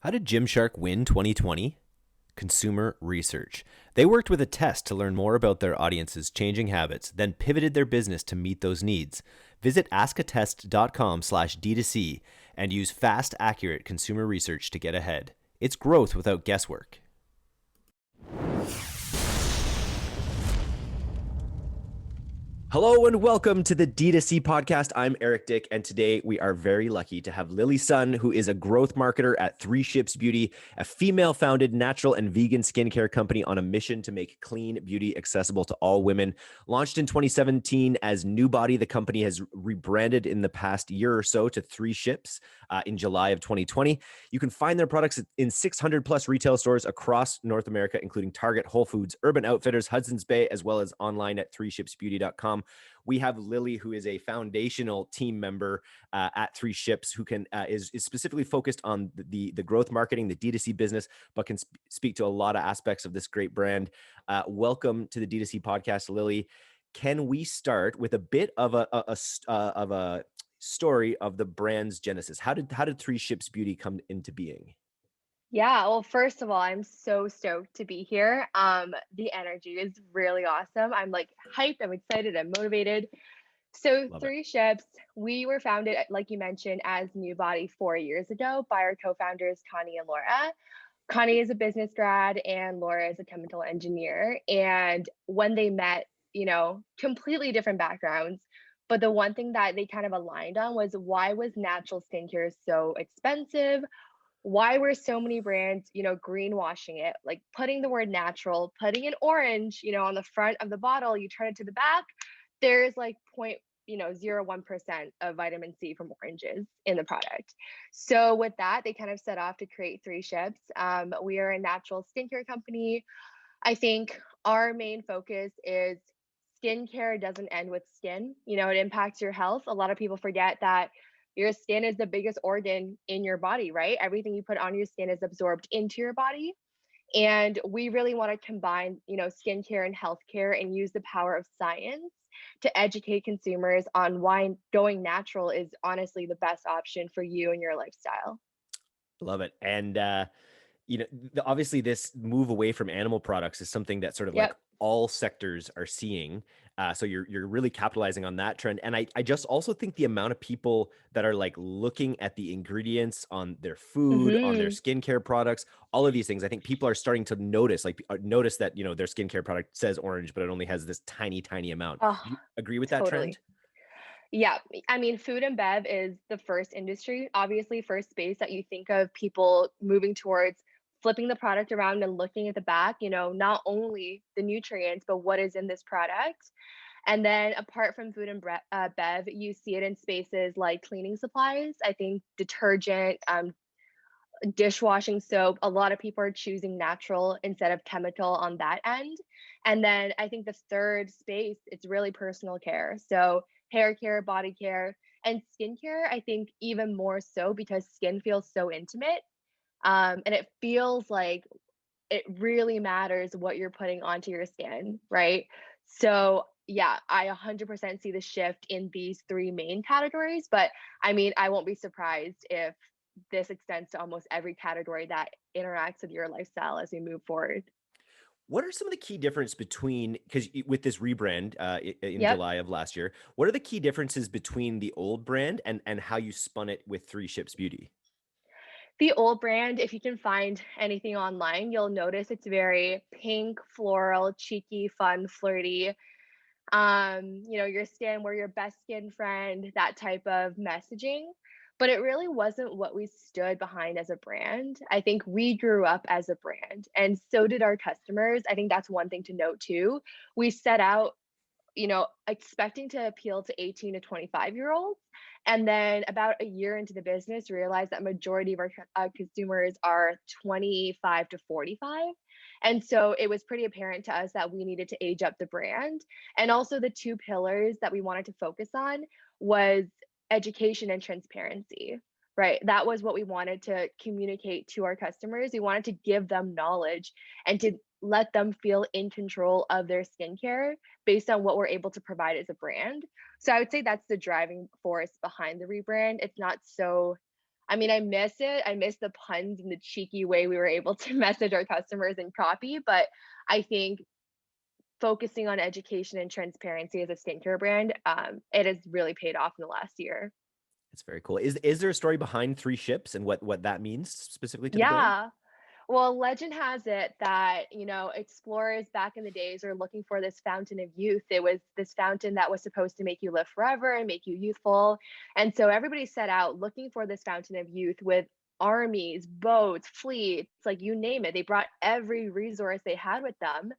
How did Gymshark win 2020? Consumer research. They worked with a test to learn more about their audience's changing habits, then pivoted their business to meet those needs. Visit askatest.com/D2C and use fast, accurate consumer research to get ahead. It's growth without guesswork. Hello and welcome to the D2C podcast. I'm Eric Dick, and today we are very lucky to have Lillie Sun, who is a growth marketer at Three Ships Beauty, a female-founded natural and vegan skincare company on a mission to make clean beauty accessible to all women. Launched in 2017 as New Body, the company has rebranded in the past year or so to Three Ships in July of 2020. You can find their products in 600 plus retail stores across North America, including Target, Whole Foods, Urban Outfitters, Hudson's Bay, as well as online at threeshipsbeauty.com. We have Lillie, who is a foundational team member at Three Ships, who is specifically focused on the growth marketing, the D2C business, but can speak to a lot of aspects of this great brand. Welcome to the D2C podcast, Lillie. Can we start with a bit of a story of the brand's genesis? How did Three Ships Beauty come into being? Yeah, well, first of all, I'm so stoked to be here. The energy is really awesome. I'm like hyped, I'm excited, I'm motivated. So, Love it. Three Ships, we were founded, like you mentioned, as New Body 4 years ago by our co-founders, Connie and Laura. Connie is a business grad and Laura is a chemical engineer. And when they met, completely different backgrounds. But the one thing that they kind of aligned on was why was natural skincare so expensive? Why were so many brands, greenwashing it, like putting the word natural, putting an orange, on the front of the bottle, you turn it to the back, there's like 0.01% of vitamin C from oranges in the product. So with that, they kind of set off to create Three Ships. We are a natural skincare company. I think our main focus is skincare doesn't end with skin. It impacts your health. A lot of people forget that your skin is the biggest organ in your body, right? Everything you put on your skin is absorbed into your body. And we really want to combine, skincare and healthcare and use the power of science to educate consumers on why going natural is honestly the best option for you and your lifestyle. Love it. And obviously this move away from animal products is something that sort of like Yep. all sectors are seeing. So you're really capitalizing on that trend. And I just also think the amount of people that are like looking at the ingredients on their food, on their Hmm. skincare products, all of these things, I think people are starting to notice, notice that, their skincare product says orange, but it only has this tiny, tiny amount. Oh, Do you agree with that trend? totally. Yeah, I mean, food and bev is the first industry, obviously, first space that you think of people moving towards flipping the product around and looking at the back, not only the nutrients, but what is in this product. And then apart from food and bev, you see it in spaces like cleaning supplies. I think detergent, dishwashing soap, a lot of people are choosing natural instead of chemical on that end. And then I think the third space, it's really personal care. So hair care, body care, and skincare, I think even more so because skin feels so intimate. And it feels like it really matters what you're putting onto your skin, right? So yeah, I 100% see the shift in these three main categories, but I mean, I won't be surprised if this extends to almost every category that interacts with your lifestyle as we move forward. What are some of the key difference between, because with this rebrand in Yep. July of last year, what are the key differences between the old brand and how you spun it with Three Ships Beauty? The old brand, if you can find anything online, you'll notice it's very pink, floral, cheeky, fun, flirty. Your skin, we're your best skin friend, that type of messaging. But it really wasn't what we stood behind as a brand. I think we grew up as a brand, and so did our customers. I think that's one thing to note too. We set out, expecting to appeal to 18 to 25-year-olds. And then about a year into the business, realized that majority of our consumers are 25 to 45. And so it was pretty apparent to us that we needed to age up the brand. And also the two pillars that we wanted to focus on was education and transparency. Right. That was what we wanted to communicate to our customers. We wanted to give them knowledge and to let them feel in control of their skincare based on what we're able to provide as a brand. So I would say that's the driving force behind the rebrand. It's not so, I mean, I miss it. I miss the puns and the cheeky way we were able to message our customers and copy, but I think focusing on education and transparency as a skincare brand, it has really paid off in the last year. It's very cool. Is there a story behind Three Ships and what that means specifically to the brand? Yeah. Well, legend has it that, explorers back in the days were looking for this fountain of youth. It was this fountain that was supposed to make you live forever and make you youthful. And so everybody set out looking for this fountain of youth with armies, boats, fleets, like you name it. They brought every resource they had with them.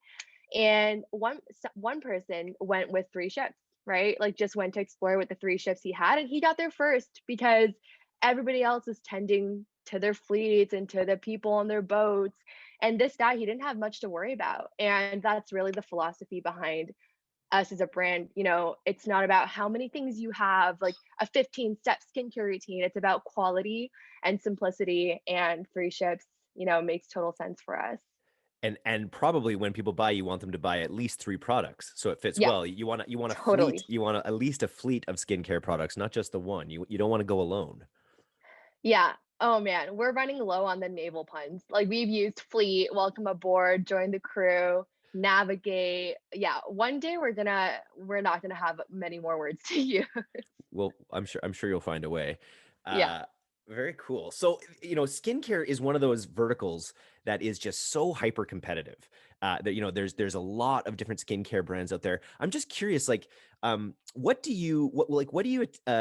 And one person went with three ships, right? Like just went to explore with the three ships he had, and he got there first because everybody else was tending to their fleets and to the people on their boats. And this guy, he didn't have much to worry about. And that's really the philosophy behind us as a brand. It's not about how many things you have, like a 15-step skincare routine. It's about quality and simplicity. And three ships, makes total sense for us. And probably when people buy, you want them to buy at least three products, so it fits Yes, well. You want a fleet. totally. You want at least a fleet of skincare products, not just the one. You don't want to go alone. Yeah. Oh man, we're running low on the naval puns. Like we've used fleet, welcome aboard, join the crew, navigate. Yeah, one day we're not gonna have many more words to use. Well, I'm sure you'll find a way. Yeah. Uh, Very cool. So, skincare is one of those verticals that is just so hyper competitive. That there's a lot of different skincare brands out there. I'm just curious, like, what do you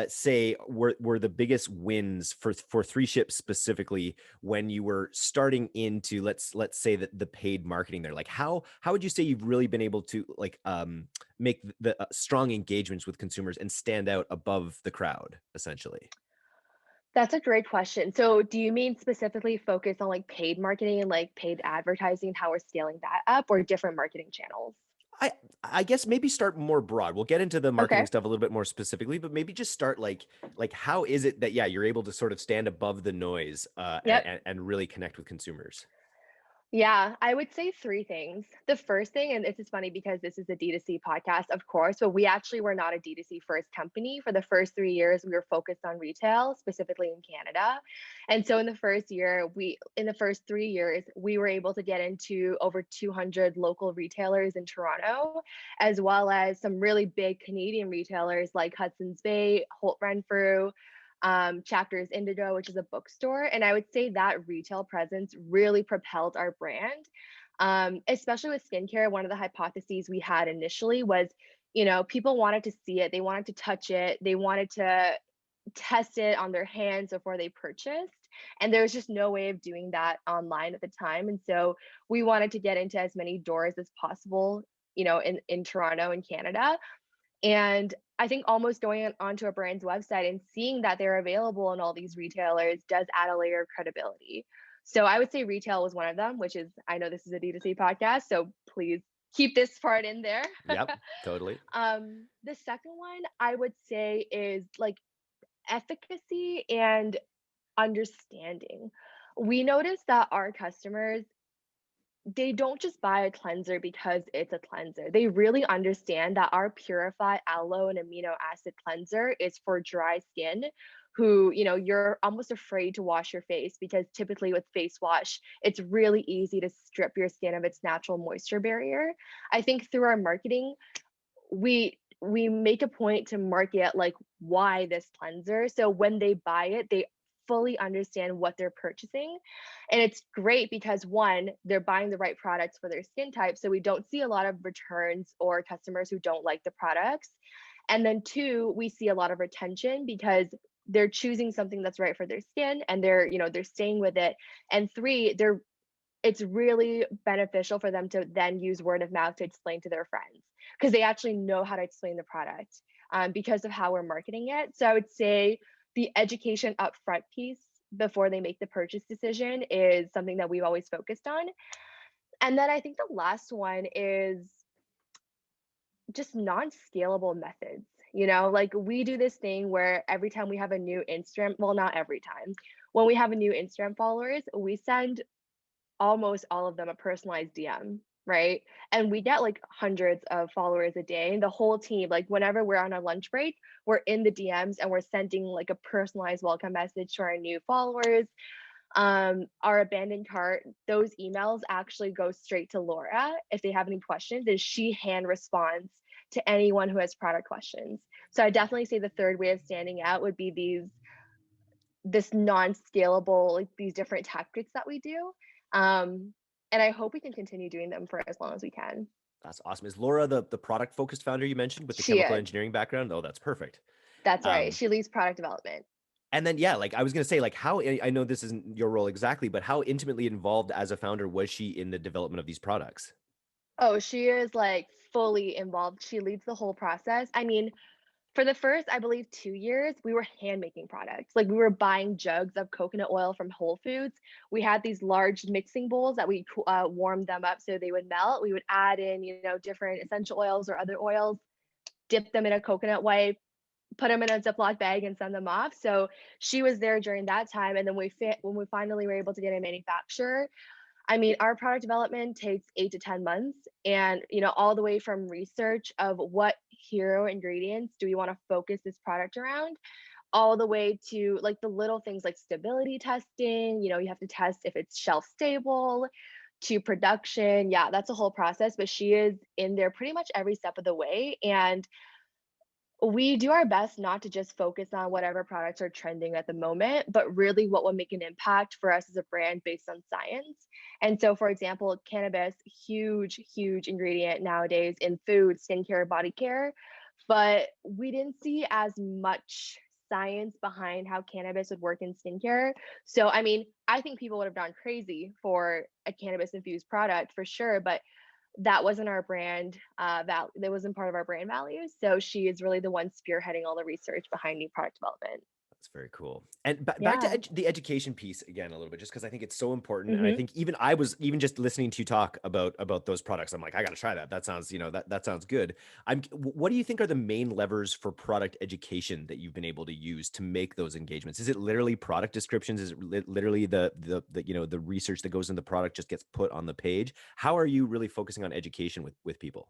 say were the biggest wins for Three Ships specifically when you were starting into let's say that the paid marketing there? Like, how would you say you've really been able to like make the strong engagements with consumers and stand out above the crowd, essentially? That's a great question. So do you mean specifically focus on like paid marketing and like paid advertising, how we're scaling that up, or different marketing channels? I I guess maybe start more broad. We'll get into the marketing Okay. stuff a little bit more specifically, but maybe just start like how is it that you're able to sort of stand above the noise Yep. and really connect with consumers? Yeah, I would say three things. The first thing, and this is funny because this is a D2C podcast, of course, but we actually were not a D2C first company. For the first 3 years, we were focused on retail, specifically in Canada. And so in the first 3 years, we were able to get into over 200 local retailers in Toronto, as well as some really big Canadian retailers like Hudson's Bay, Holt Renfrew, Chapters Indigo, which is a bookstore. And I would say that retail presence really propelled our brand. Especially with skincare, one of the hypotheses we had initially was, people wanted to see it, they wanted to touch it, they wanted to test it on their hands before they purchased. And there was just no way of doing that online at the time. And so we wanted to get into as many doors as possible, in Toronto and Canada. And I think almost going onto a brand's website and seeing that they're available in all these retailers does add a layer of credibility. So I would say retail was one of them, which is, I know this is a D2C podcast, so please keep this part in there. Yep, totally. The second one I would say is like efficacy and understanding. We noticed that our customers, they don't just buy a cleanser because it's a cleanser. They really understand that our Purify Aloe and Amino Acid Cleanser is for dry skin who, you're almost afraid to wash your face because typically with face wash, it's really easy to strip your skin of its natural moisture barrier. I think through our marketing, we make a point to market like why this cleanser. So when they buy it, they fully understand what they're purchasing. And it's great because one, they're buying the right products for their skin type. So we don't see a lot of returns or customers who don't like the products. And then two, we see a lot of retention because they're choosing something that's right for their skin and they're staying with it. And three, it's really beneficial for them to then use word of mouth to explain to their friends because they actually know how to explain the product because of how we're marketing it. So I would say the education upfront piece before they make the purchase decision is something that we've always focused on. And then I think the last one is just non-scalable methods. Like we do this thing where every time we have a new Instagram, well, not every time, when we have a new Instagram followers, we send almost all of them a personalized DM. right? And we get like hundreds of followers a day. And the whole team, like whenever we're on our lunch break, we're in the DMs and we're sending like a personalized welcome message to our new followers. Our abandoned cart, those emails actually go straight to Laura if they have any questions, and she hand responds to anyone who has product questions. So I definitely say the third way of standing out would be this non-scalable, like these different tactics that we do. And I hope we can continue doing them for as long as we can. That's awesome. Is Laura the product focused founder you mentioned with the She chemical is. engineering background? Oh, that's perfect. That's right. Um, She leads product development. and then yeah, like I was gonna say, like how I know this isn't your role exactly, but how intimately involved as a founder was she in the development of these products? Oh, she is like fully involved. She leads the whole process. I mean, for the first, I believe, 2 years, we were hand making products. Like we were buying jugs of coconut oil from Whole Foods. We had these large mixing bowls that we warmed them up so they would melt. We would add in, different essential oils or other oils, dip them in a coconut wipe, put them in a Ziploc bag, and send them off. So she was there during that time. And then when we finally were able to get a manufacturer, I mean, our product development takes 8 to 10 months, and all the way from research of what hero ingredients do we want to focus this product around, all the way to like the little things like stability testing. You have to test if it's shelf stable, to production. Yeah, that's a whole process, but she is in there pretty much every step of the way. And we do our best not to just focus on whatever products are trending at the moment, but really what will make an impact for us as a brand based on science. And so, for example, cannabis, huge, huge ingredient nowadays in food, skincare, body care. But we didn't see as much science behind how cannabis would work in skincare. So, I mean, I think people would have gone crazy for a cannabis infused product for sure, but that wasn't our brand that wasn't part of our brand values. So she is really the one spearheading all the research behind new product development. That's very cool. And back to Yeah. the education piece again a little bit, just because I think it's so important. And I Hmm. think even I was even just listening to you talk about those products. I'm like, I got to try that. That sounds, that sounds good. What do you think are the main levers for product education that you've been able to use to make those engagements? Is it literally product descriptions? Is it literally the research that goes in the product just gets put on the page? How are you really focusing on education with people?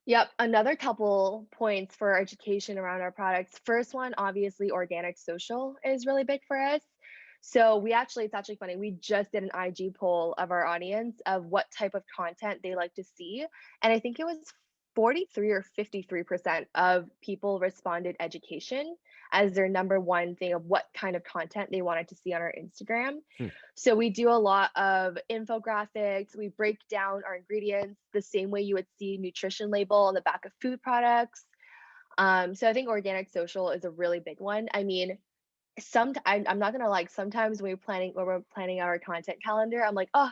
Yep. Another couple points for education around our products. First one, obviously, organic social is really big for us. So it's actually funny. We just did an IG poll of our audience of what type of content they like to see. And I think it was 43 or 53% of people responded education as their number one thing of what kind of content they wanted to see on our Instagram. Hmm. So we do a lot of infographics. We break down our ingredients the same way you would see nutrition label on the back of food products. So I think organic social is a really big one. I mean, I'm not gonna like sometimes when we're planning our content calendar, I'm like, oh,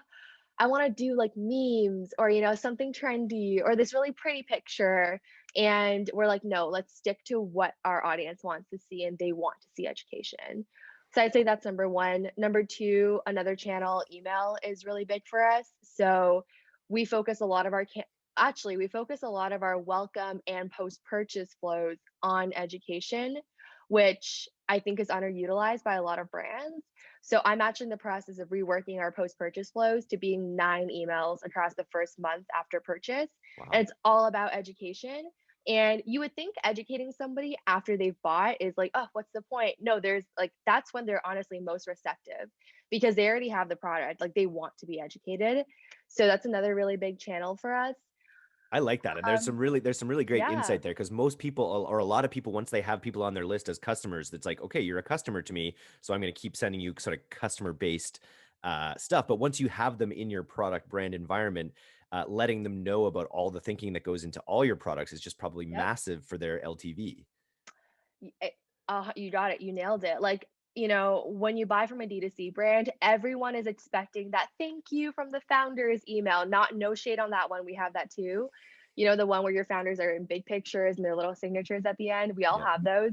I want to do like memes or something trendy or this really pretty picture. And we're like, no, let's stick to what our audience wants to see, and they want to see education. So I'd say that's number one. Number two, another channel, email is really big for us. So we focus a lot of actually we focus a lot of our welcome and post purchase flows on education, which I think is underutilized by a lot of brands. So I'm actually in the process of reworking our post purchase flows to being 9 emails across the first month after purchase. And Wow. it's all about education. And you would think educating somebody after they've bought is like, oh, what's the point? No, there's like, that's when they're honestly most receptive because they already have the product. Like they want to be educated. So that's another really big channel for us. I like that. And Um, there's some really great yeah. insight there because most people or a lot of people, once they have people on their list as customers, it's like, okay, you're a customer to me. So I'm going to keep sending you sort of customer based stuff. But once you have them in your product brand environment, letting them know about all the thinking that goes into all your products is just probably Yep. massive for their LTV. You got it. You nailed it. Like, when you buy from a D2C brand, everyone is expecting that thank you from the founders email. Not no shade on that one. We have that too. The one where your founders are in big pictures and their little signatures at the end. We all Yep. have those.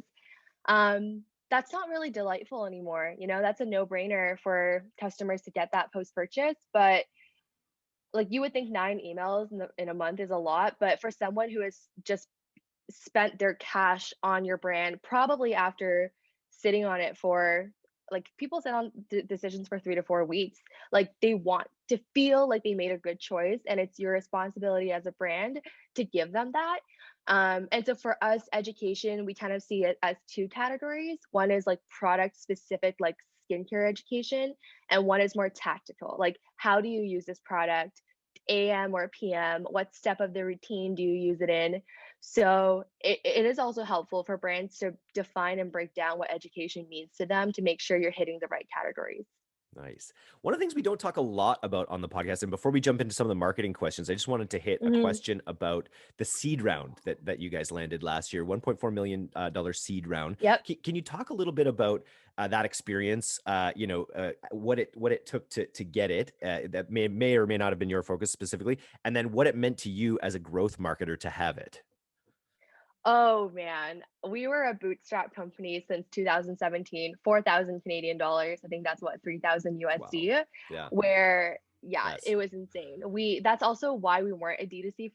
That's not really delightful anymore. That's a no-brainer for customers to get that post-purchase. But like you would think 9 emails in a month is a lot, but for someone who has just spent their cash on your brand, probably after sitting on it for like people sit on decisions for 3 to 4 weeks. Like they want to feel like they made a good choice, and it's your responsibility as a brand to give them that. And so for us, education, we kind of see it as two categories. One is like product specific, like skincare education, and one is more tactical. Like, how do you use this product? AM or PM? What step of the routine do you use it in? So it is also helpful for brands to define and break down what education means to them to make sure you're hitting the right categories. Nice. One of the things we don't talk a lot about on the podcast, and before we jump into some of the marketing questions, I just wanted to hit a Mhm. question about the seed round that you guys landed last year, $1.4 million seed round. Yep. Can you talk a little bit about that experience? What it took to get it. That may or may not have been your focus specifically, and then what it meant to you as a growth marketer to have it. Oh man, we were a bootstrap company since 2017, 4,000 Canadian dollars. I think that's what 3,000 Wow. USD, Yeah. where yeah, Yes. it was insane. That's also why we weren't a D2C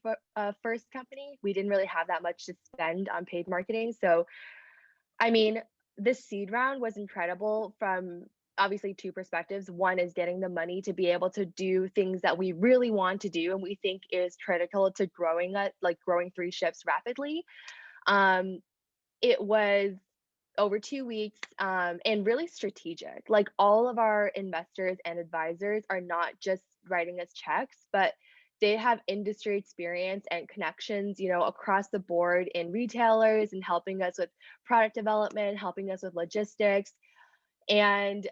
first company. We didn't really have that much to spend on paid marketing. So, I mean, this seed round was incredible from obviously two perspectives. One is getting the money to be able to do things that we really want to do and we think is critical to growing three ships rapidly. um, it was over 2 weeks, and really strategic. Like all of our investors and advisors are not just writing us checks, but they have industry experience and connections, across the board in retailers and helping us with product development, helping us with logistics. And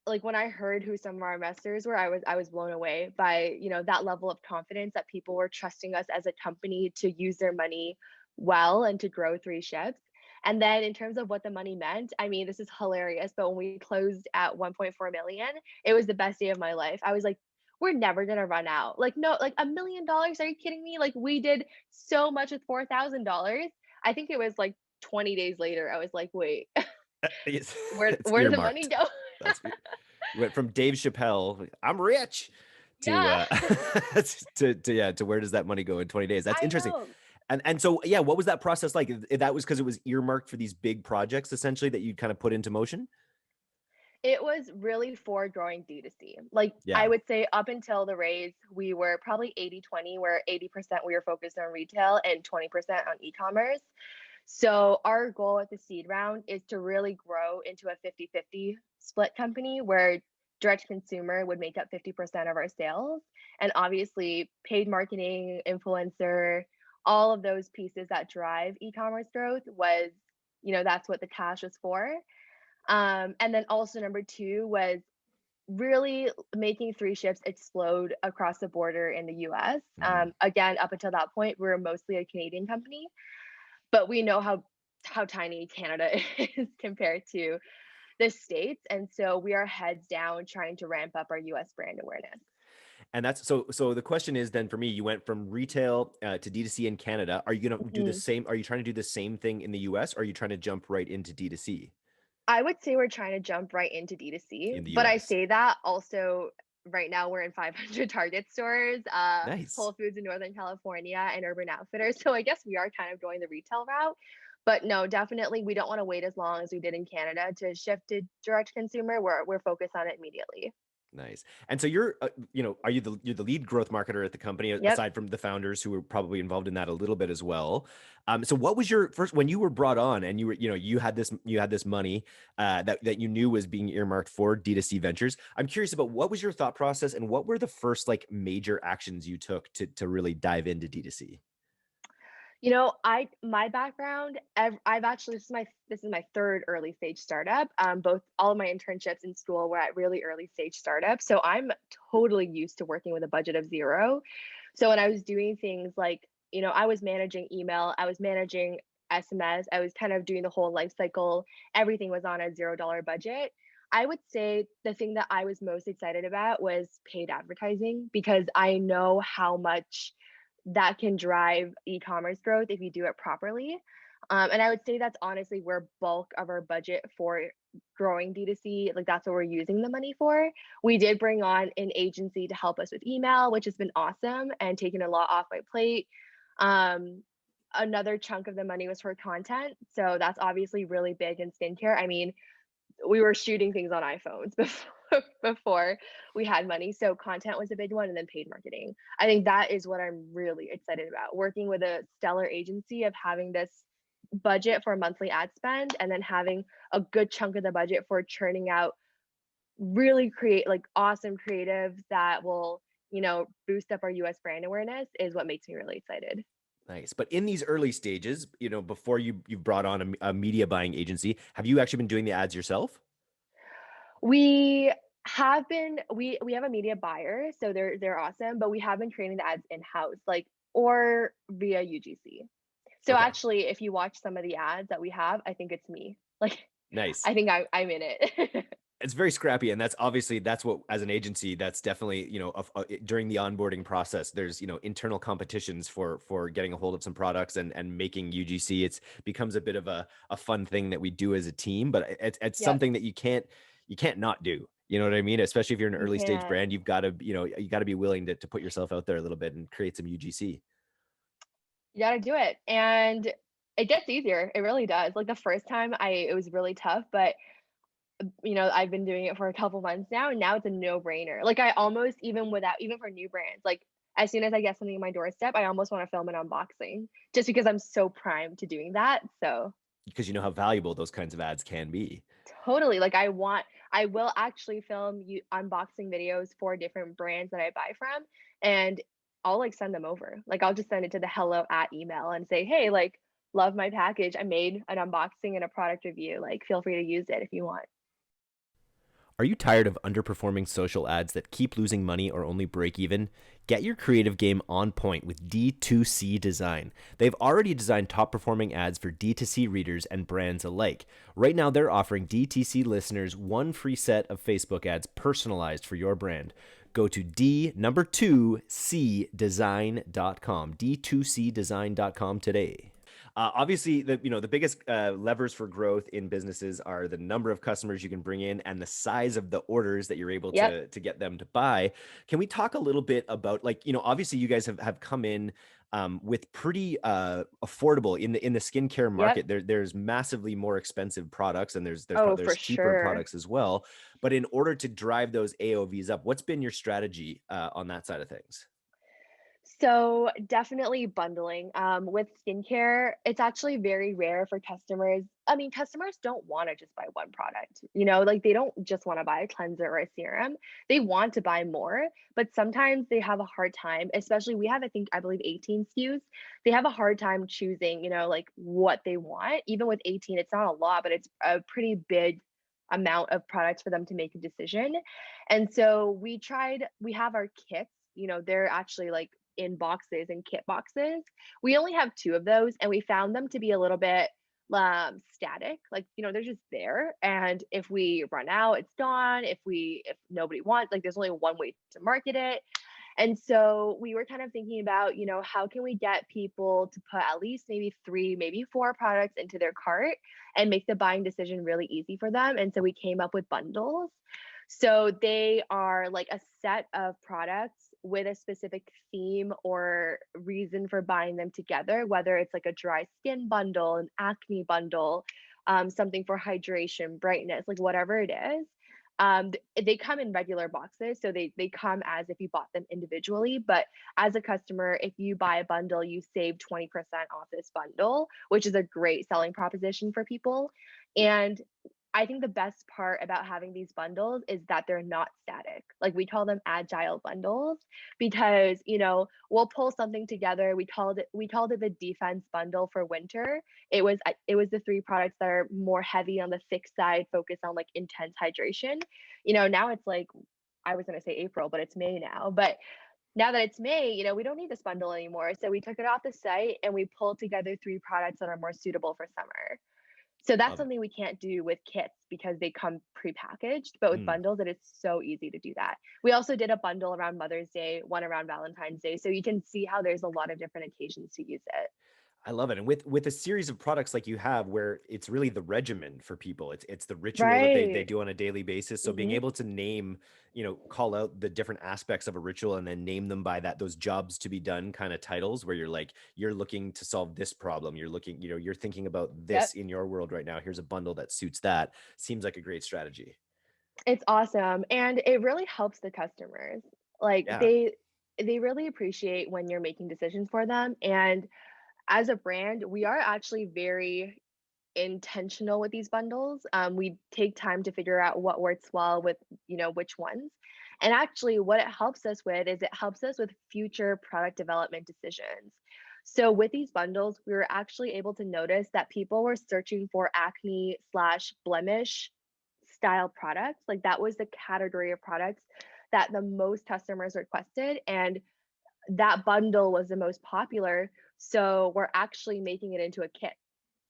like when I heard who some of our investors were, I was blown away by, that level of confidence that people were trusting us as a company to use their money well and to grow three ships. And then in terms of what the money meant, I mean, this is hilarious, but when we closed at 1.4 million, it was the best day of my life. I was like, we're never gonna run out. Like, no, like $1 million. Are you kidding me? Like we did so much with $4,000. I think it was like 20 days later. I was like, wait, It's, where it's where did the money earmarked. go? That's You went from Dave Chappelle, I'm rich, to Yeah. to where does that money go in 20 days? That's I interesting. know. And so yeah, what was that process like? That was because it was earmarked for these big projects essentially that you kind of put into motion? It was really for growing D2C. Like I Yeah. would say up until the raise, we were probably 80/20, where 80% we were focused on retail and 20% on e-commerce. So our goal at the seed round is to really grow into a 50/50 split company where direct consumer would make up 50% of our sales. And obviously paid marketing, influencer, all of those pieces that drive e-commerce growth was, that's what the cash was for. And then also number two was really making three ships explode across the border in the US. Mhm. Again, up until that point, we were mostly a Canadian company, but we know how tiny Canada is compared to the States. And so we are heads down trying to ramp up our US brand awareness. And that's so the question is then for me, you went from retail to D2C in Canada. Are you going to do the Mhm. same? Are you trying to do the same thing in the US? Or are you trying to jump right into D2C I would say we're trying to jump right into D2C, in the but I US? say that also right now we're in 500 Target stores, Nice. Whole Foods in Northern California, and Urban Outfitters. So I guess we are kind of going the retail route. But no, definitely we don't want to wait as long as we did in Canada to shift to direct consumer. We're focused on it immediately. Nice. And so are you're the lead growth marketer at the company Yep. aside from the founders who were probably involved in that a little bit as well. So what was your first when you were brought on and you had this money that you knew was being earmarked for D2C ventures. I'm curious about what was your thought process and what were the first like major actions you took to really dive into D2C? I my background, I've actually this is my third early stage startup. Both all of my internships in school were at really early stage startups, so I'm totally used to working with a budget of zero. So when I was doing things like, I was managing email, I was managing SMS, I was kind of doing the whole life cycle. Everything was on a $0 budget. I would say the thing that I was most excited about was paid advertising because I know how much that can drive e-commerce growth if you do it properly. And I would say that's honestly where bulk of our budget for growing D2C, like that's what we're using the money for. We did bring on an agency to help us with email, which has been awesome and taken a lot off my plate. Um, Another chunk of the money was for content. So that's obviously really big in skincare. I mean, we were shooting things on iPhones before we had money. So content was a big one, and then paid marketing. I think that is what I'm really excited about. Working with a stellar agency of having this budget for a monthly ad spend and then having a good chunk of the budget for churning out really create like awesome creatives that will, boost up our US brand awareness is what makes me really excited. Nice. But in these early stages, before you've brought on a media buying agency, have you actually been doing the ads yourself? We we have a media buyer, so they're awesome, but we have been creating the ads in-house, like or via UGC. So Okay. actually, if you watch some of the ads that we have, I think it's me. Like Nice. I think I'm in it. It's very scrappy, and that's what, as an agency, that's definitely, during the onboarding process, there's, internal competitions for getting a hold of some products and making UGC. It's becomes a bit of a fun thing that we do as a team, but it's Yep, something that you can't not do. You know what I mean? Especially if you're an you early stage can. brand, you got to be willing to put yourself out there a little bit and create some UGC. You gotta do it, and it gets easier. It really does. Like the first time, I it was really tough, but I've been doing it for a couple months now, and now it's a no-brainer. Like, I almost even for new brands, like, as soon as I get something on my doorstep, I almost wanna film an unboxing just because I'm so primed to doing that, so Because you know how valuable those kinds of ads can be. totally, like, I will actually film you unboxing videos for different brands that I buy from, and I'll, like, send them over. Like, I'll just send it to the hello at email and say, "Hey, like, love my package. I made an unboxing and a product review, like, feel free to use it if you want." Are you tired of underperforming social ads that keep losing money or only break even? Get your creative game on point with D2C Design. They've already designed top performing ads for D2C readers and brands alike. Right now, they're offering DTC listeners one free set of Facebook ads personalized for your brand. Go to D2Cdesign.com, D2Cdesign.com today. Obviously, the biggest levers for growth in businesses are the number of customers you can bring in and the size of the orders that you're able Yep, to get them to buy. Can we talk a little bit about, like, obviously you guys have come in with pretty affordable in the skincare yep. market. There's massively more expensive products, and Oh, for there's cheaper sure. products as well. But in order to drive those AOVs up, what's been your strategy on that side of things? So definitely bundling. With skincare, it's actually very rare for customers. I mean, customers don't want to just buy one product, like they don't just want to buy a cleanser or a serum. They want to buy more, but sometimes they have a hard time, especially we have, I believe 18 SKUs. They have a hard time choosing, like what they want. Even with 18, it's not a lot, but it's a pretty big amount of products for them to make a decision. And so we have our kits, they're actually like in boxes and kit boxes. We only have 2 of those, and we found them to be a little bit, static. Like, they're just there, and if we run out, it's gone. If nobody wants, like, there's only one way to market it. And so we were kind of thinking about, how can we get people to put at least maybe 3, maybe 4 products into their cart and make the buying decision really easy for them. And so we came up with bundles. So they are like a set of products with a specific theme or reason for buying them together, whether it's like a dry skin bundle, an acne bundle, something for hydration, brightness, like whatever it is. They come in regular boxes, so they come as if you bought them individually. But as a customer, if you buy a bundle, you save 20% off this bundle, which is a great selling proposition for people. And I think the best part about having these bundles is that they're not static. Like we call them agile bundles because, we'll pull something together. We called it the defense bundle for winter. It was the 3 products that are more heavy on the thick side, focused on like intense hydration. Now it's like I was going to say April, but it's May now. But now that it's May, we don't need this bundle anymore. So we took it off the site and we pulled together 3 products that are more suitable for summer. So that's Love it. something we can't do with kits because they come prepackaged, but with Mm. bundles, it is so easy to do that. We also did a bundle around Mother's Day, one around Valentine's Day, so you can see how there's a lot of different occasions to use it. I love it. And with a series of products like you have where it's really the regimen for people. It's the ritual that they Right. do on a daily basis. So being Hmm. able to name, call out the different aspects of a ritual and then name them by those jobs to be done kind of titles where you're like, you're looking to solve this problem. You're looking, you're thinking about this Yep. in your world right now. Here's a bundle that suits that. Seems like a great strategy. It's awesome, and it really helps the customers. Like, Yeah. they really appreciate when you're making decisions for them, and as a brand, we are actually very intentional with these bundles. We take time to figure out what works well with, which ones. And actually, what it helps us with is it helps us with future product development decisions. So with these bundles, we were actually able to notice that people were searching for acne slash blemish style products. Like that was the category of products that the most customers requested. And that bundle was the most popular. So we're actually making it into a kit.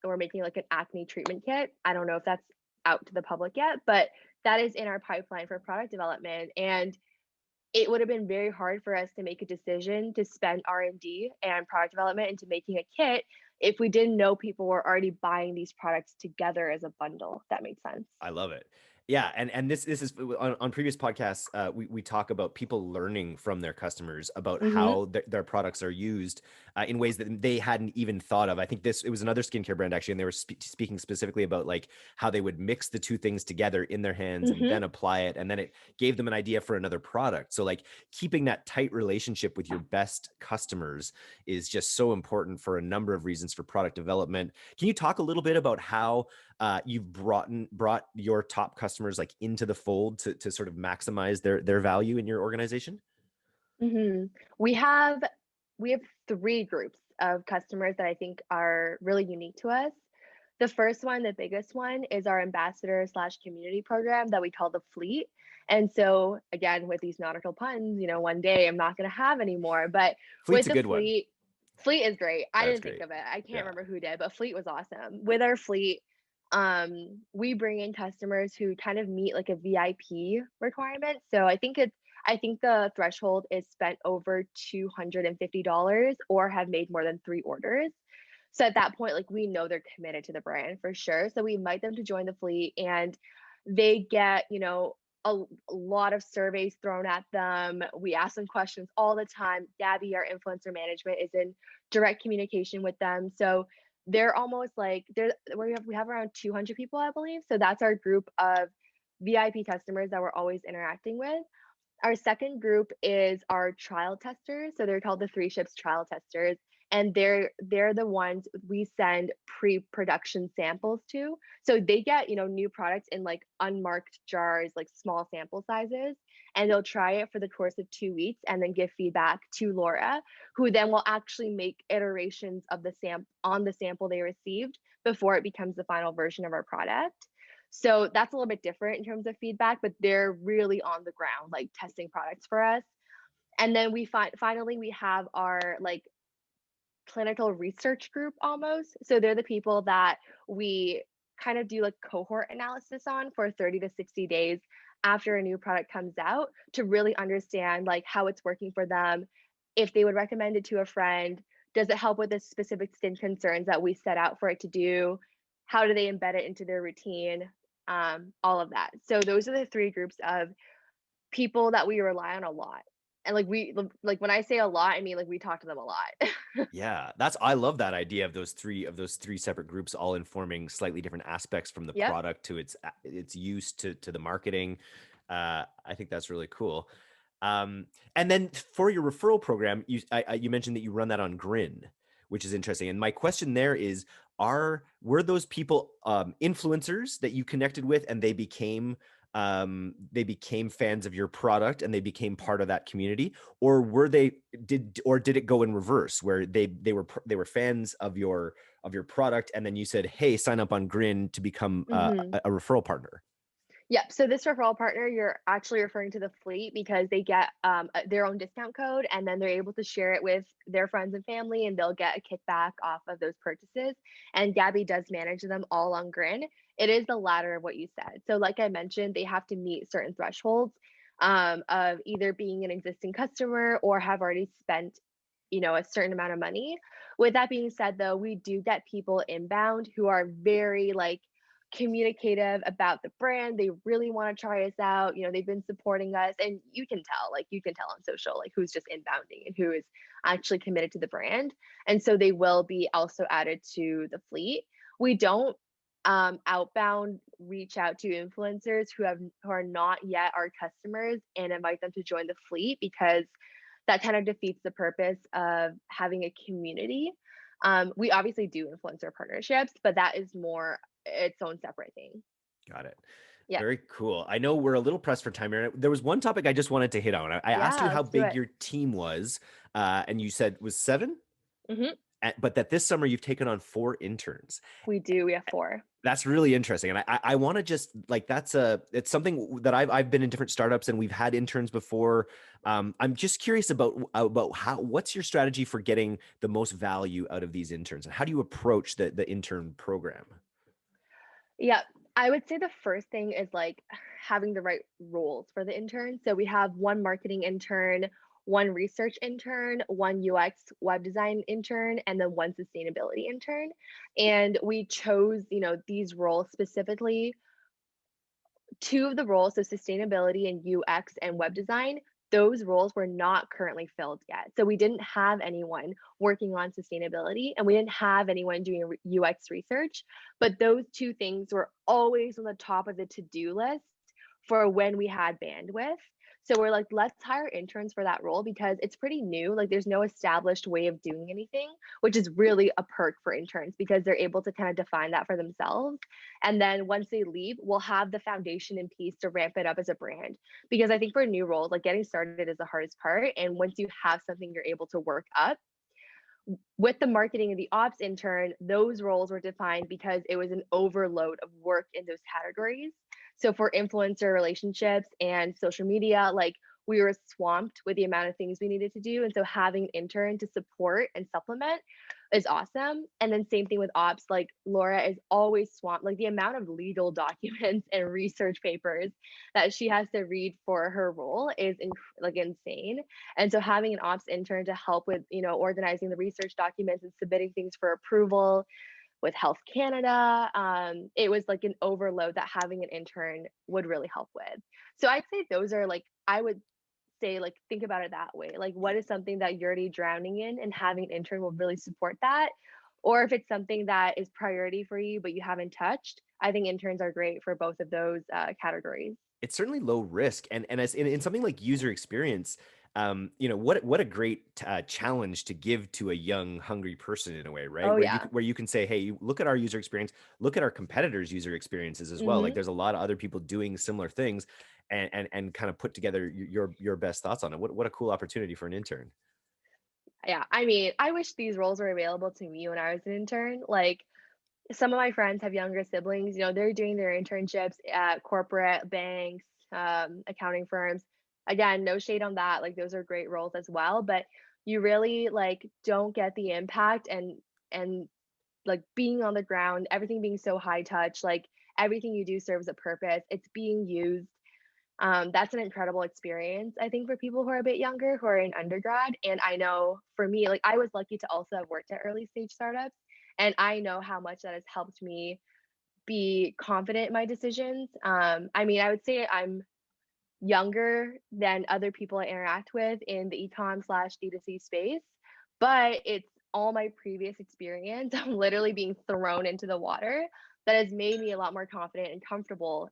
So we're making like an acne treatment kit. I don't know if that's out to the public yet, but that is in our pipeline for product development. And it would have been very hard for us to make a decision to spend R&D and product development into making a kit if we didn't know people were already buying these products together as a bundle, if that makes sense. I love it. Yeah, and this is on previous podcasts. We talk about people learning from their customers about Hmm. how their products are used in ways that they hadn't even thought of. I think it was another skincare brand actually, and they were speaking specifically about like how they would mix the two things together in their hands and Hmm. then apply it, and then it gave them an idea for another product. So like keeping that tight relationship with your best customers is just so important for a number of reasons for product development. Can you talk a little bit about how you've brought your top customers like into the fold to sort of maximize their value in your organization? Hmm. We have we have three groups of customers that I think are really unique to us. The first one, the biggest one, is our ambassador slash community program that we call the fleet. And so, again, with these nautical puns, one day I'm not going to have anymore. But Fleet's with a the good one. fleet, fleet is great. I That's didn't think great. of it. I can't Yeah. remember who did, but fleet was awesome. With our fleet, we bring in customers who kind of meet like a VIP requirement. So I think the threshold is spent over $250 or have made more than three orders. So at that point, like we know they're committed to the brand for sure. So we invite them to join the fleet and they get, a lot of surveys thrown at them. We ask them questions all the time. Gabby, our influencer management, is in direct communication with them. So they're almost like we have around 200 people, I believe. So that's our group of VIP customers that we're always interacting with. Our second group is our trial testers. So they're called the Three Ships trial testers. And they're the ones we send pre-production samples to. So they get, new products in like unmarked jars, like small sample sizes, and they'll try it for the course of 2 weeks and then give feedback to Laura, who then will actually make iterations of the sample they received before it becomes the final version of our product. So that's a little bit different in terms of feedback, but they're really on the ground, like testing products for us. And then finally we have our like clinical research group almost. So they're the people that we kind of do like cohort analysis on for 30 to 60 days after a new product comes out to really understand like how it's working for them, if they would recommend it to a friend, does it help with the specific skin concerns that we set out for it to do, how do they embed it into their routine, all of that. So those are the three groups of people that we rely on a lot. And like when I say a lot, I mean like we talk to them a lot. Yeah, I love that idea of those three separate groups all informing slightly different aspects from the Yep. product to its use to the marketing. I think that's really cool. And then for your referral program, you mentioned that you run that on Grin, which is interesting. And my question there is, were those people influencers that you connected with and they became fans of your product and they became part of that community, or did it go in reverse where they were fans of your product and then you said, hey, sign up on Grin to become Hmm. a referral partner? Yep. So this referral partner, you're actually referring to the fleet because they get their own discount code and then they're able to share it with their friends and family and they'll get a kickback off of those purchases. And Gabby does manage them all on Grin. It is the latter of what you said. So like I mentioned, they have to meet certain thresholds of either being an existing customer or have already spent a certain amount of money. With that being said, though, we do get people inbound who are very like communicative about the brand. They really want to try us out. They've been supporting us, and you can tell on social, like who's just inbounding and who is actually committed to the brand. And so they will be also added to the fleet. We don't outbound reach out to influencers who are not yet our customers and invite them to join the fleet, because that kind of defeats the purpose of having a community. We obviously do influencer partnerships, but that is more its own separate thing. Got it. Yeah. Very cool. I know we're a little pressed for time here. There was one topic I just wanted to hit on. I asked you Yeah, how let's do big it. your team was, and you said was 7, Hmm. but that this summer you've taken on 4 interns. We do. We have 4. That's really interesting, and I want to just like it's something that I've been in different startups and we've had interns before. I'm just curious about what's your strategy for getting the most value out of these interns, and how do you approach the intern program? Yeah, I would say the first thing is like having the right roles for the intern. So we have one marketing intern, one research intern, one UX web design intern, and then one sustainability intern. And we chose, these roles specifically. Two of the roles, so sustainability and UX and web design, those roles were not currently filled yet. So we didn't have anyone working on sustainability, and we didn't have anyone doing UX research. But those two things were always on the top of the to-do list for when we had bandwidth. So we're like, let's hire interns for that role because it's pretty new. Like there's no established way of doing anything, which is really a perk for interns because they're able to kind of define that for themselves. And then once they leave, we'll have the foundation in piece to ramp it up as a brand. Because I think for new roles, like getting started is the hardest part. And once you have something, you're able to work up. With the marketing and the ops intern, those roles were defined because it was an overload of work in those categories. So for influencer relationships and social media, like we were swamped with the amount of things we needed to do. And so having an intern to support and supplement is awesome. And then same thing with ops, like Laura is always swamped. Like the amount of legal documents and research papers that she has to read for her role is like insane. And so having an ops intern to help with, organizing the research documents and submitting things for approval with Health Canada, it was like an overload that having an intern would really help with. So I'd say those are like, I would say like think about it that way. Like what is something that you're already drowning in, and having an intern will really support that. Or if it's something that is priority for you but you haven't touched, I think interns are great for both of those categories. It's certainly low risk, and as in something like user experience, what a great challenge to give to a young hungry person in a way, right? Oh where yeah. you can say, hey, you look at our user experience, look at our competitors user experiences as well. Like Hmm. there's a lot of other people doing similar things, and kind of put together your best thoughts on it. What a cool opportunity for an intern. Yeah, I mean, I wish these roles were available to me when I was an intern. Like some of my friends have younger siblings, they're doing their internships at corporate banks, accounting firms. Again, no shade on that. Like those are great roles as well, but you really like don't get the impact and like being on the ground, everything being so high touch, like everything you do serves a purpose. It's being used. That's an incredible experience, I think, for people who are a bit younger, who are in undergrad. And I know for me, like I was lucky to also have worked at early stage startups. And I know how much that has helped me be confident in my decisions. I mean, I would say I'm younger than other people I interact with in the ecom slash D2C space, but it's all my previous experience. I'm literally being thrown into the water that has made me a lot more confident and comfortable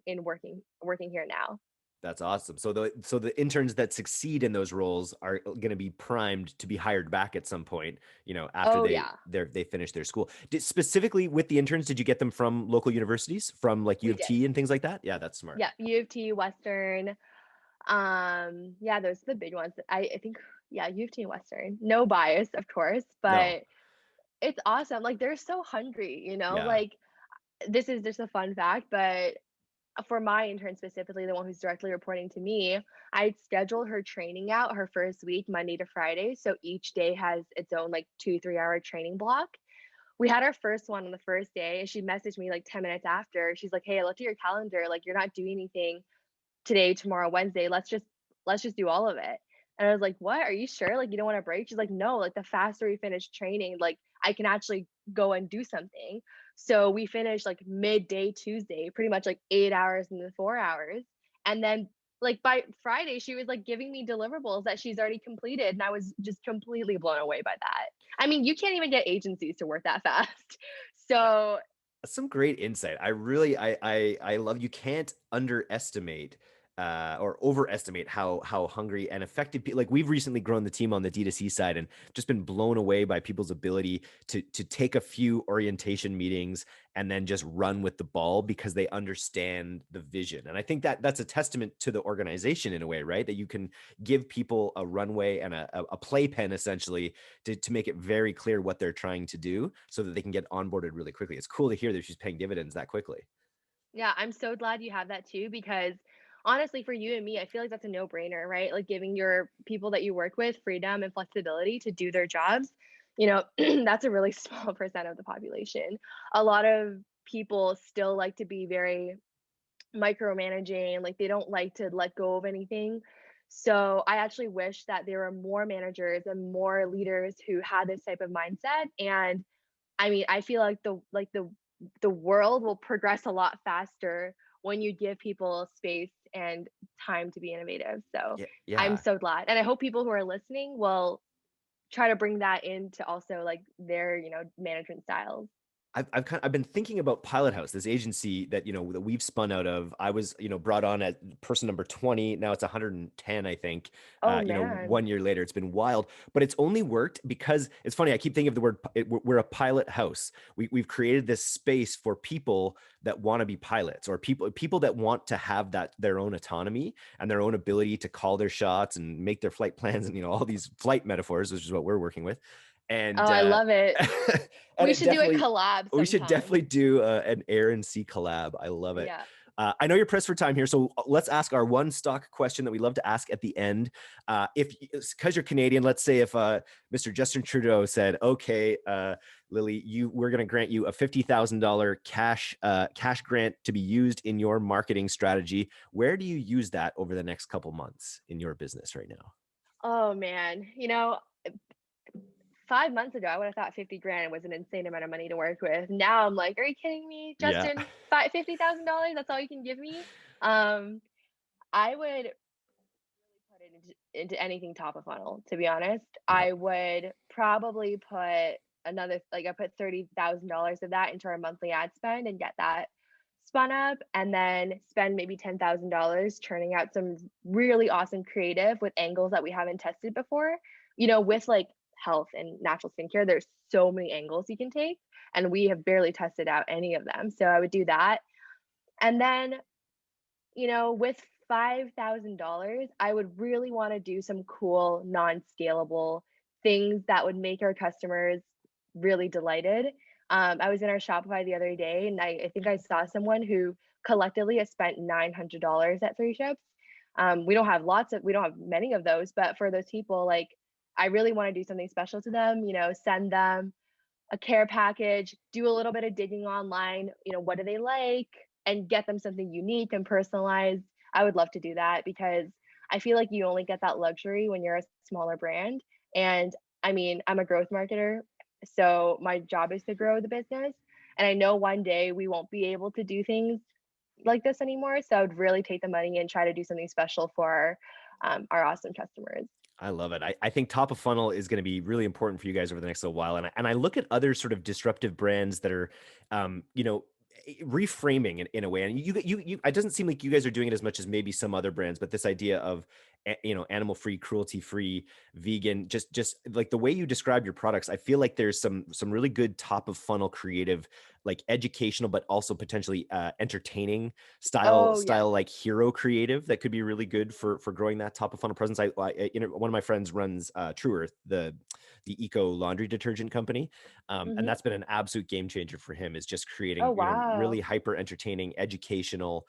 in working here now. That's awesome. So the interns that succeed in those roles are going to be primed to be hired back at some point, after Oh they yeah, they finish their school. Specifically with the interns, did you get them from local universities, from like U we of did. T and things like that? Yeah, that's smart. Yeah, U of T, Western. Yeah, those are the big ones. I think, yeah, U of T and Western. No bias, of course, No. but it's awesome. Like they're so hungry, Yeah. like this is just a fun fact, but for my intern specifically, the one who's directly reporting to me, I scheduled her training out her first week, Monday to Friday. So each day has its own like 2, 3 hour training block. We had our first one on the first day, and she messaged me like 10 minutes after. She's like, "Hey, I looked at your calendar. Like, you're not doing anything today, tomorrow, Wednesday. Let's just do all of it." And I was like, "What? Are you sure? Like, you don't want to break?" She's like, "No, like the faster we finish training, like I can actually go and do something." So we finished like midday Tuesday, pretty much like 8 hours into 4 hours. And then like by Friday, she was like giving me deliverables that she's already completed. And I was just completely blown away by that. I mean, you can't even get agencies to work that fast. So Some great insight. I really, I love. You can't underestimate or overestimate how hungry and effective. Like we've recently grown the team on the D2C side, and just been blown away by people's ability to take a few orientation meetings and then just run with the ball because they understand the vision. And I think that that's a testament to the organization in a way, right? That you can give people a runway and a playpen essentially to make it very clear what they're trying to do so that they can get onboarded really quickly. It's cool to hear that she's paying dividends that quickly. yeah, I'm so glad you have that too because honestly, for you and me, I feel like that's a no-brainer, right? Like giving your people that you work with freedom and flexibility to do their jobs. You know, that's a really small percent of the population. A lot of people still like to be very micromanaging, like they don't like to let go of anything. So I actually wish that there were more managers and more leaders who had this type of mindset. And I mean, I feel like the world will progress a lot faster when you give people space and time to be innovative. So Yeah, I'm yeah. so glad. And I hope people who are listening will try to bring that into also like their, management styles. I've been thinking about Pilot House, this agency that that we've spun out of. I was brought on at person number 20. Now it's 110, I think. Oh man. 1 year later, it's been wild, but it's only worked because it's funny. I keep thinking of the word. We're a pilot house. We've created this space for people that want to be pilots, or people that want to have that their own autonomy and their own ability to call their shots and make their flight plans, and all these flight metaphors, which is what we're working with. Oh, And I love it. and We it should do a definitely collab we should sometime. definitely do an air and sea collab. I love it. Yeah. I know you're pressed for time here, so let's ask our one stock question that we love to ask at the end. If because you're Canadian, let's say if Mr. Justin Trudeau said, "Okay, Lillie, we're going to grant you a $50,000 cash grant to be used in your marketing strategy," where do you use that over the next couple months in your business right now? Oh man. 5 months ago, I would have thought 50 grand was an insane amount of money to work with. Now I'm like, are you kidding me, Yeah. Justin? $50,000? That's all you can give me? Um, I would put it into anything top of funnel, to be honest. Yep. I would probably put another, like, I put $30,000 of that into our monthly ad spend and get that spun up, and then spend maybe $10,000 churning out some really awesome creative with angles that we haven't tested before. With like health and natural skincare, there's so many angles you can take, and we have barely tested out any of them. So I would do that. And then with $5,000, I would really want to do some cool, non-scalable things that would make our customers really delighted. I was in our Shopify the other day, and I think I saw someone who collectively has spent $900 at three ships. We don't have many of those, but for those people, like, I really want to do something special to them. Send them a care package, do a little bit of digging online, what do they like, and get them something unique and personalized. I would love to do that because I feel like you only get that luxury when you're a smaller brand. And I mean, I'm a growth marketer, so my job is to grow the business. And I know one day we won't be able to do things like this anymore. So I would really take the money and try to do something special for our awesome customers. I love it. I think top of funnel is going to be really important for you guys over the next little while. And I look at other sort of disruptive brands that are, reframing in a way. And it doesn't seem like you guys are doing it as much as maybe some other brands, but this idea of, animal free, cruelty free, vegan, just like the way you describe your products, I feel like there's some really good top of funnel creative, like educational, but also potentially entertaining Oh, yes. style like hero creative that could be really good for growing that top of funnel presence. One of my friends runs True Earth, the eco laundry detergent company, and Hmm. that's been an absolute game changer for him. Is just Oh, creating really wow. hyper entertaining educational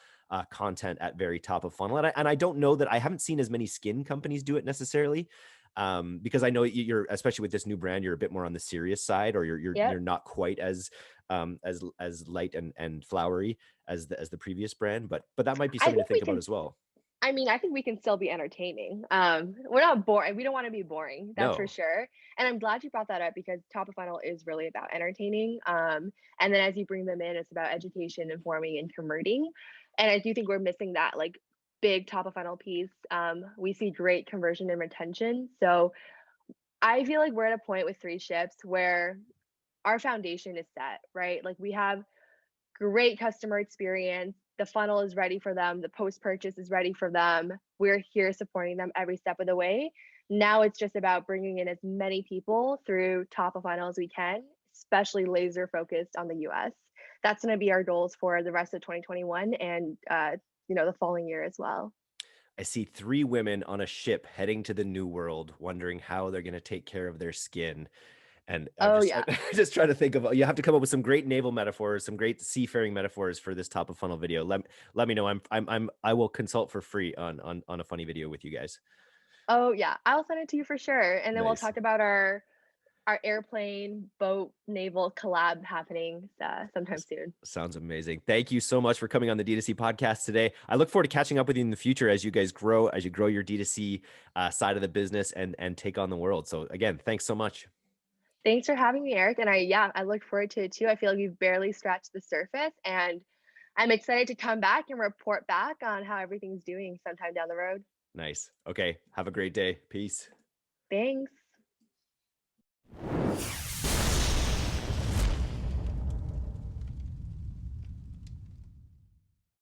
content at very top of funnel. And I don't know that I haven't seen as many skin companies do it necessarily. Because I know you're, especially with this new brand, you're a bit more on the serious side, or you're Yep. not quite as light and flowery as the previous brand, but that might be I something to think we think about can as well. I mean, I think we can still be entertaining. We're not boring. We don't want to be boring, that's for No. sure. And I'm glad you brought that up because top of funnel is really about entertaining. And then as you bring them in, it's about education, informing, and converting. And I do think we're missing that like big top of funnel piece. We see great conversion and retention. So I feel like we're at a point with three ships where our foundation is set, right? Like we have great customer experience. The funnel is ready for them. The post purchase is ready for them. We're here supporting them every step of the way. Now it's just about bringing in as many people through top of funnel as we can, especially laser focused on the US. That's going to be our goals for the rest of 2021 and the following year as well. I see three women on a ship heading to the new world, wondering how they're going to take care of their skin. And I'm Oh just yeah. just trying to think of you have to come up with some great naval metaphors, some great seafaring metaphors for this top of funnel video. Let me know. I will consult for free on a funny video with you guys. Oh yeah. I'll send it to you for sure. And then we'll Nice. talk about our airplane boat naval collab happening sometime soon. Sounds amazing. Thank you so much for coming on the D2C podcast today. I look forward to catching up with you in the future as you guys grow, as you grow your D2C side of the business and take on the world. So again, thanks so much. Thanks for having me, Eric. And I look forward to it too. I feel like we've barely scratched the surface, and I'm excited to come back and report back on how everything's doing sometime down the road. Nice. Okay. Have a great day. Peace. Thanks.